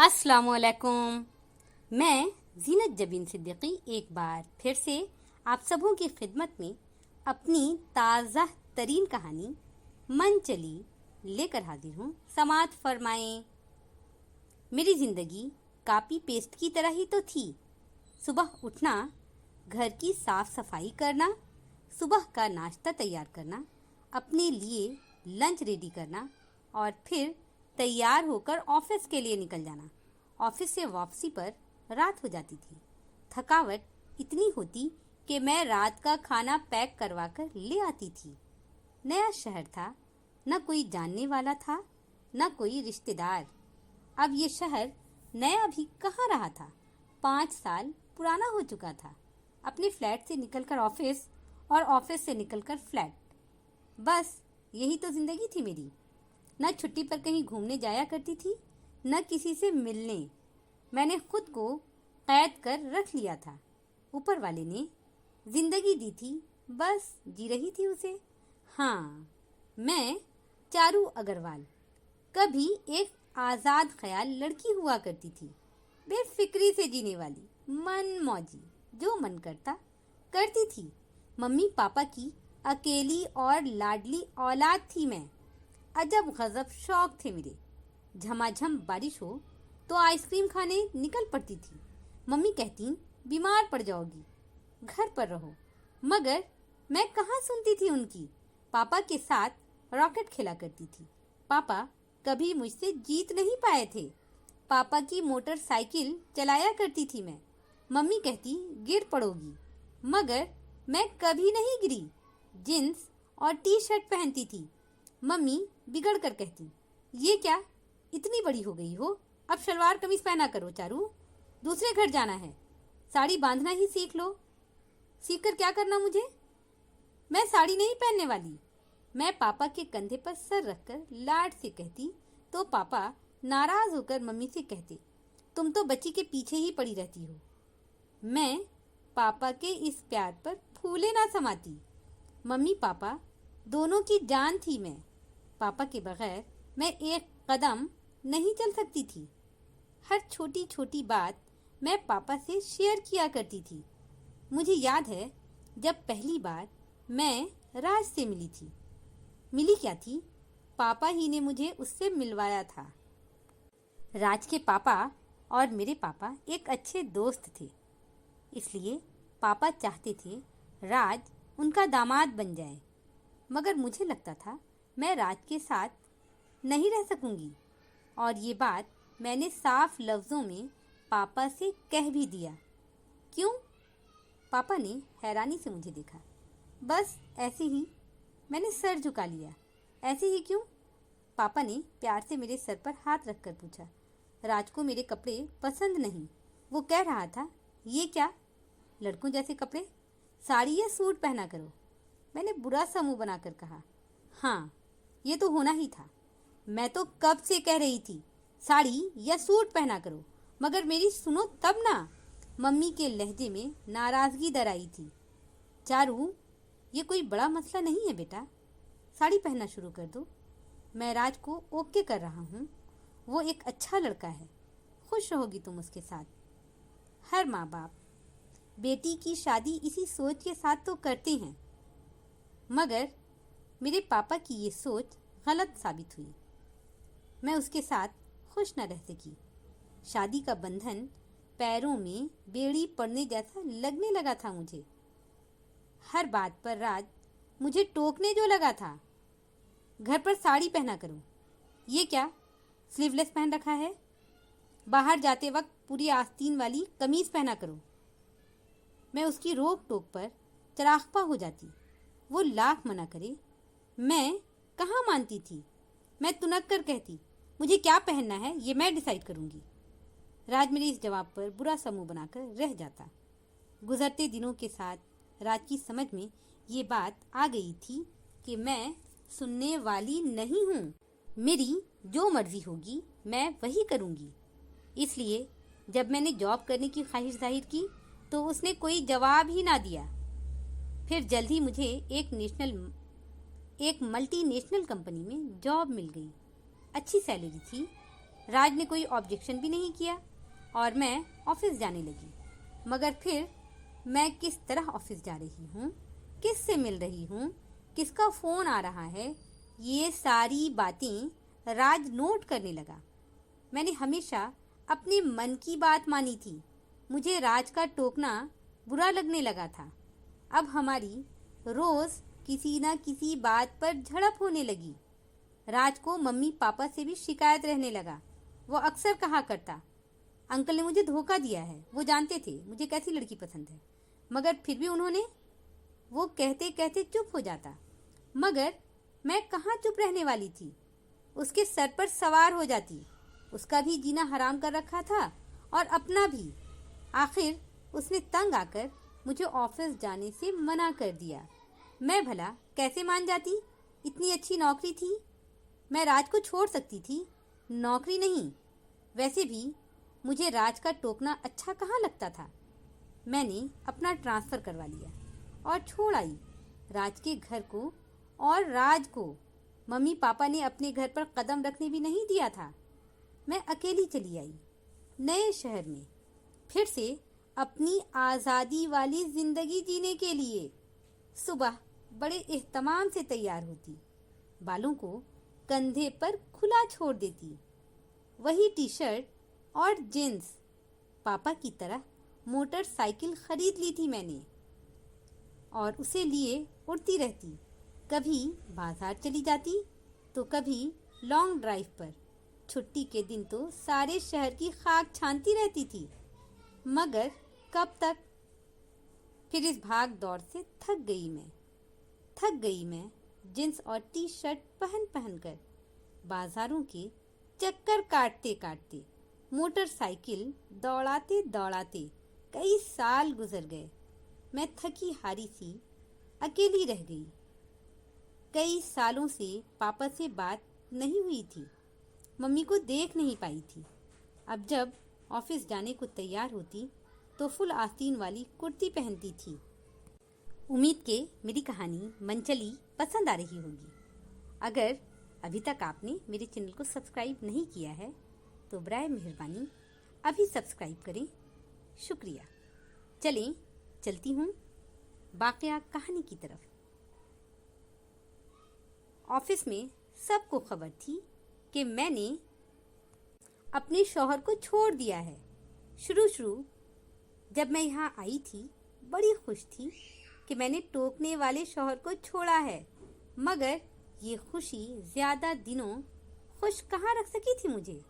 अस्सलामुअलैकुम। मैं जीनत जबीन सिद्दीकी एक बार फिर से आप सबों की खिदमत में अपनी ताज़ा तरीन कहानी मन चली लेकर हाजिर हूँ। समाअत फरमाएं। मेरी ज़िंदगी कापी पेस्ट की तरह ही तो थी। सुबह उठना, घर की साफ सफाई करना, सुबह का नाश्ता तैयार करना, अपने लिए लंच रेडी करना और फिर तैयार होकर ऑफिस के लिए निकल जाना। ऑफिस से वापसी पर रात हो जाती थी। थकावट इतनी होती कि मैं रात का खाना पैक करवा कर ले आती थी। नया शहर था, न कोई जानने वाला था, न कोई रिश्तेदार। अब ये शहर नया भी कहाँ रहा था, 5 साल पुराना हो चुका था। अपने फ्लैट से निकलकर ऑफिस और ऑफिस से निकलकर फ्लैट, बस यही तो जिंदगी थी मेरी। न छुट्टी पर कहीं घूमने जाया करती थी, न किसी से मिलने। मैंने खुद को कैद कर रख लिया था। ऊपर वाले ने जिंदगी दी थी, बस जी रही थी उसे। हाँ, मैं चारू अग्रवाल, कभी एक आज़ाद ख्याल लड़की हुआ करती थी, बेफिक्री से जीने वाली, मन मौजी, जो मन करता करती थी। मम्मी पापा की अकेली और लाडली औलाद थी मैं। अजब गजब शौक थे मेरे। झमाझम बारिश हो तो आइसक्रीम खाने निकल पड़ती थी। मम्मी कहती बीमार पड़ जाओगी, घर पर रहो, मगर मैं कहाँ सुनती थी उनकी। पापा के साथ रॉकेट खेला करती थी। पापा कभी मुझसे जीत नहीं पाए थे। पापा की मोटरसाइकिल चलाया करती थी मैं। मम्मी कहती गिर पड़ोगी, मगर मैं कभी नहीं गिरी। जींस और टी शर्ट पहनती थी। मम्मी बिगड़ कर कहती ये क्या, इतनी बड़ी हो गई हो, अब शलवार कमीज पहना करो चारू, दूसरे घर जाना है, साड़ी बांधना ही सीख लो। सीख कर क्या करना मुझे, मैं साड़ी नहीं पहनने वाली। मैं पापा के कंधे पर सर रखकर लाड से कहती तो पापा नाराज होकर मम्मी से कहते तुम तो बच्ची के पीछे ही पड़ी रहती हो। मैं पापा के इस प्यार पर फूले ना समाती। मम्मी पापा दोनों की जान थी मैं। पापा के बगैर मैं एक कदम नहीं चल सकती थी। हर छोटी छोटी बात मैं पापा से शेयर किया करती थी। मुझे याद है जब पहली बार मैं राज से मिली थी। मिली क्या थी, पापा ही ने मुझे उससे मिलवाया था। राज के पापा और मेरे पापा एक अच्छे दोस्त थे, इसलिए पापा चाहते थे राज उनका दामाद बन जाए। मगर मुझे लगता था मैं राज के साथ नहीं रह सकूंगी, और ये बात मैंने साफ लफ्ज़ों में पापा से कह भी दिया। क्यों? पापा ने हैरानी से मुझे देखा। बस ऐसे ही। मैंने सर झुका लिया। ऐसे ही क्यों? पापा ने प्यार से मेरे सर पर हाथ रखकर पूछा। राज को मेरे कपड़े पसंद नहीं। वो कह रहा था ये क्या, लड़कों जैसे कपड़े, साड़ी या सूट पहना करो। मैंने बुरा सा मुंह बनाकर कहा हाँ, ये तो होना ही था। मैं तो कब से कह रही थी साड़ी या सूट पहना करो, मगर मेरी सुनो तब ना। मम्मी के लहजे में नाराजगी दर आई थी। चारू, ये कोई बड़ा मसला नहीं है बेटा, साड़ी पहनना शुरू कर दो। मैं राज को ओके कर रहा हूँ, वो एक अच्छा लड़का है, खुश रहोगी तुम उसके साथ। हर माँ बाप बेटी की शादी इसी सोच के साथ तो करते हैं, मगर मेरे पापा की ये सोच गलत साबित हुई। मैं उसके साथ खुश न रह सकी। शादी का बंधन पैरों में बेड़ी पड़ने जैसा लगने लगा था मुझे। हर बात पर राज मुझे टोकने जो लगा था। घर पर साड़ी पहना करो, ये क्या स्लीवलेस पहन रखा है। बाहर जाते वक्त पूरी आस्तीन वाली कमीज पहना करो। मैं उसकी रोक टोक पर चरागपा हो जाती। वो लाख मना करे, मैं कहाँ मानती थी। मैं तुनक कर कहती मुझे क्या पहनना है ये मैं डिसाइड करूँगी। राज मेरे इस जवाब पर बुरा सा मुंह बनाकर रह जाता। गुजरते दिनों के साथ राज की समझ में ये बात आ गई थी कि मैं सुनने वाली नहीं हूँ। मेरी जो मर्जी होगी मैं वही करूँगी। इसलिए जब मैंने जॉब करने की ख्वाहिश जाहिर की तो उसने कोई जवाब ही ना दिया। फिर जल्द ही मुझे एक मल्टीनेशनल कंपनी में जॉब मिल गई। अच्छी सैलरी थी। राज ने कोई ऑब्जेक्शन भी नहीं किया और मैं ऑफिस जाने लगी। मगर फिर मैं किस तरह ऑफिस जा रही हूँ, किससे मिल रही हूँ, किसका फ़ोन आ रहा है, ये सारी बातें राज नोट करने लगा। मैंने हमेशा अपने मन की बात मानी थी। मुझे राज का टोकना बुरा लगने लगा था। अब हमारी रोज़ किसी न किसी बात पर झड़प होने लगी। राज को मम्मी पापा से भी शिकायत रहने लगा। वो अक्सर कहा करता, अंकल ने मुझे धोखा दिया है। वो जानते थे मुझे कैसी लड़की पसंद है, मगर फिर भी उन्होंने, वो कहते कहते चुप हो जाता। मगर मैं कहाँ चुप रहने वाली थी। उसके सर पर सवार हो जाती। उसका भी जीना हराम कर रखा था और अपना भी। आखिर उसने तंग आकर मुझे ऑफिस जाने से मना कर दिया। मैं भला कैसे मान जाती? इतनी अच्छी नौकरी थी, मैं राज को छोड़ सकती थी, नौकरी नहीं। वैसे भी मुझे राज का टोकना अच्छा कहाँ लगता था। मैंने अपना ट्रांसफ़र करवा लिया और छोड़ आई राज के घर को। और राज को मम्मी पापा ने अपने घर पर कदम रखने भी नहीं दिया था। मैं अकेली चली आई नए शहर में, फिर से अपनी आज़ादी वाली ज़िंदगी जीने के लिए। सुबह बड़े एहतमाम से तैयार होती, बालों को कंधे पर खुला छोड़ देती, वही टी शर्ट और जीन्स। पापा की तरह मोटरसाइकिल खरीद ली थी मैंने और उसे लिए उड़ती रहती। कभी बाजार चली जाती तो कभी लॉन्ग ड्राइव पर। छुट्टी के दिन तो सारे शहर की खाक छानती रहती थी। मगर कब तक? फिर इस भाग दौड़ से थक गई मैं जींस और टी शर्ट पहन पहन कर। बाजारों के चक्कर काटते काटते, मोटरसाइकिल दौड़ाते दौड़ाते कई साल गुजर गए। मैं थकी हारी सी अकेली रह गई। कई सालों से पापा से बात नहीं हुई थी, मम्मी को देख नहीं पाई थी। अब जब ऑफिस जाने को तैयार होती तो फुल आस्तीन वाली कुर्ती पहनती थी। उम्मीद के मेरी कहानी मनचली पसंद आ रही होगी। अगर अभी तक आपने मेरे चैनल को सब्सक्राइब नहीं किया है तो बराए मेहरबानी अभी सब्सक्राइब करें। शुक्रिया। चलती हूँ बाक़िया कहानी की तरफ। ऑफिस में सबको खबर थी कि मैंने अपने शौहर को छोड़ दिया है। शुरू जब मैं यहाँ आई थी बड़ी खुश थी कि मैंने टोकने वाले शौहर को छोड़ा है, मगर ये खुशी ज़्यादा दिनों खुश कहाँ रख सकी थी मुझे।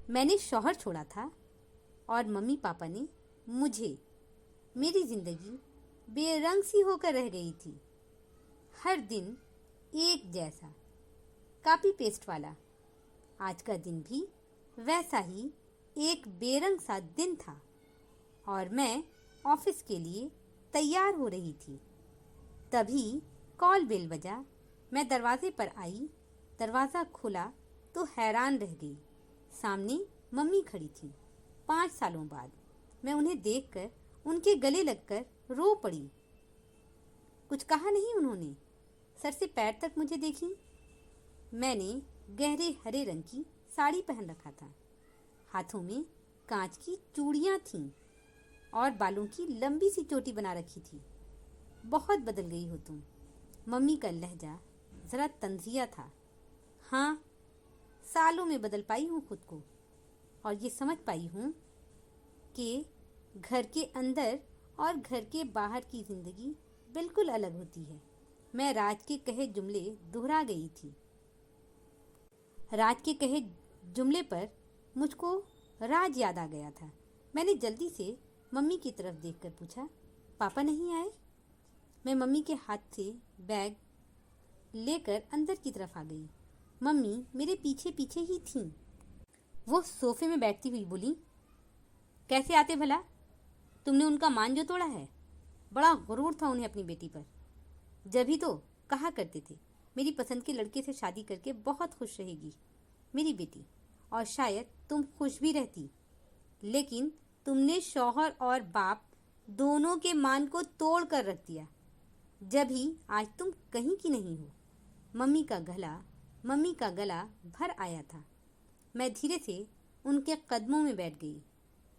मैंने शौहर छोड़ा था और मम्मी पापा ने मुझे, मेरी ज़िंदगी बेरंग सी होकर रह गई थी। हर दिन एक जैसा, कॉपी पेस्ट वाला। आज का दिन भी वैसा ही एक बेरंग सा दिन था और मैं ऑफिस के लिए तैयार हो रही थी। तभी कॉल बेल बजा। मैं दरवाजे पर आई, दरवाज़ा खुला तो हैरान रह गई। सामने मम्मी खड़ी थी। 5 सालों बाद मैं उन्हें देखकर उनके गले लगकर रो पड़ी। कुछ कहा नहीं उन्होंने, सर से पैर तक मुझे देखी। मैंने गहरे हरे रंग की साड़ी पहन रखा था, हाथों में कांच की चूड़ियाँ थीं और बालों की लंबी सी चोटी बना रखी थी। बहुत बदल गई हो तुम। मम्मी का लहजा ज़रा तंजिया था। हाँ, सालों में बदल पाई हूँ खुद को और ये समझ पाई हूँ कि घर के अंदर और घर के बाहर की ज़िंदगी बिल्कुल अलग होती है। मैं राज के कहे जुमले दोहरा गई थी। राज के कहे जुमले पर मुझको राज याद आ गया था। मैंने जल्दी से मम्मी की तरफ देखकर पूछा, पापा नहीं आए? मैं मम्मी के हाथ से बैग लेकर अंदर की तरफ आ गई। मम्मी मेरे पीछे पीछे ही थीं। वो सोफे में बैठती हुई बोली, कैसे आते भला? तुमने उनका मान जो तोड़ा है। बड़ा गुरूर था उन्हें अपनी बेटी पर। जभी तो कहा करते थे मेरी पसंद के लड़के से शादी करके बहुत खुश रहेगी मेरी बेटी, और शायद तुम खुश भी रहती, लेकिन तुमने शौहर और बाप दोनों के मान को तोड़ कर रख दिया। जब ही आज तुम कहीं की नहीं हो। मम्मी का गला मम्मी का गला भर आया था। मैं धीरे से उनके कदमों में बैठ गई,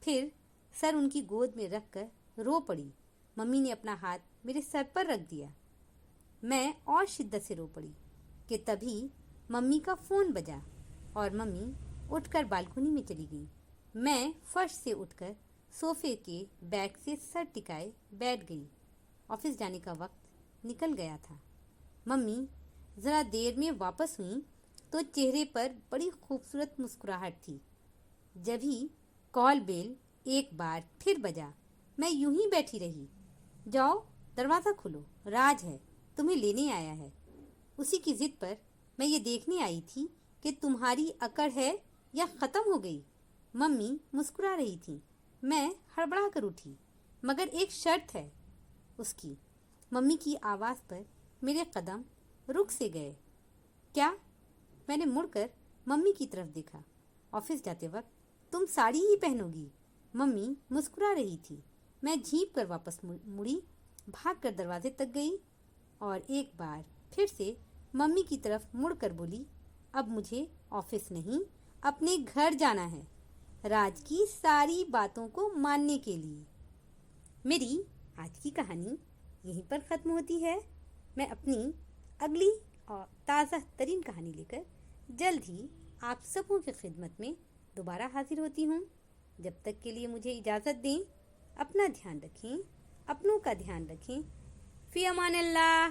फिर सर उनकी गोद में रखकर रो पड़ी। मम्मी ने अपना हाथ मेरे सर पर रख दिया। मैं और शिद्दत से रो पड़ी कि तभी मम्मी का फ़ोन बजा और मम्मी उठकर बालकनी में चली गई। मैं फर्श से उठकर सोफे के बैग से सर टिकाए बैठ गई। ऑफिस जाने का वक्त निकल गया था। मम्मी ज़रा देर में वापस हुई तो चेहरे पर बड़ी खूबसूरत मुस्कुराहट थी। जब ही कॉल बेल एक बार फिर बजा, मैं यूं ही बैठी रही। जाओ, दरवाज़ा खोलो, राज है, तुम्हें लेने आया है। उसी की जिद पर मैं ये देखने आई थी कि तुम्हारी अकड़ है या ख़त्म हो गई। मम्मी मुस्कुरा रही थी। मैं हड़बड़ा कर उठी, मगर एक शर्त है उसकी। मम्मी की आवाज़ पर मेरे कदम रुक से गए। क्या? मैंने मुड़कर मम्मी की तरफ देखा। ऑफिस जाते वक्त तुम साड़ी ही पहनोगी, मम्मी मुस्कुरा रही थी। मैं झींप कर वापस मुड़ी, भागकर दरवाजे तक गई और एक बार फिर से मम्मी की तरफ मुड़कर बोली, अब मुझे ऑफिस नहीं, अपने घर जाना है, राज की सारी बातों को मानने के लिए। मेरी आज की कहानी यहीं पर ख़त्म होती है। मैं अपनी अगली और ताज़ा तरीन कहानी लेकर जल्द ही आप सबों की खिदमत में दोबारा हाजिर होती हूँ। जब तक के लिए मुझे इजाज़त दें। अपना ध्यान रखें, अपनों का ध्यान रखें। फ़ी अमान अल्लाह।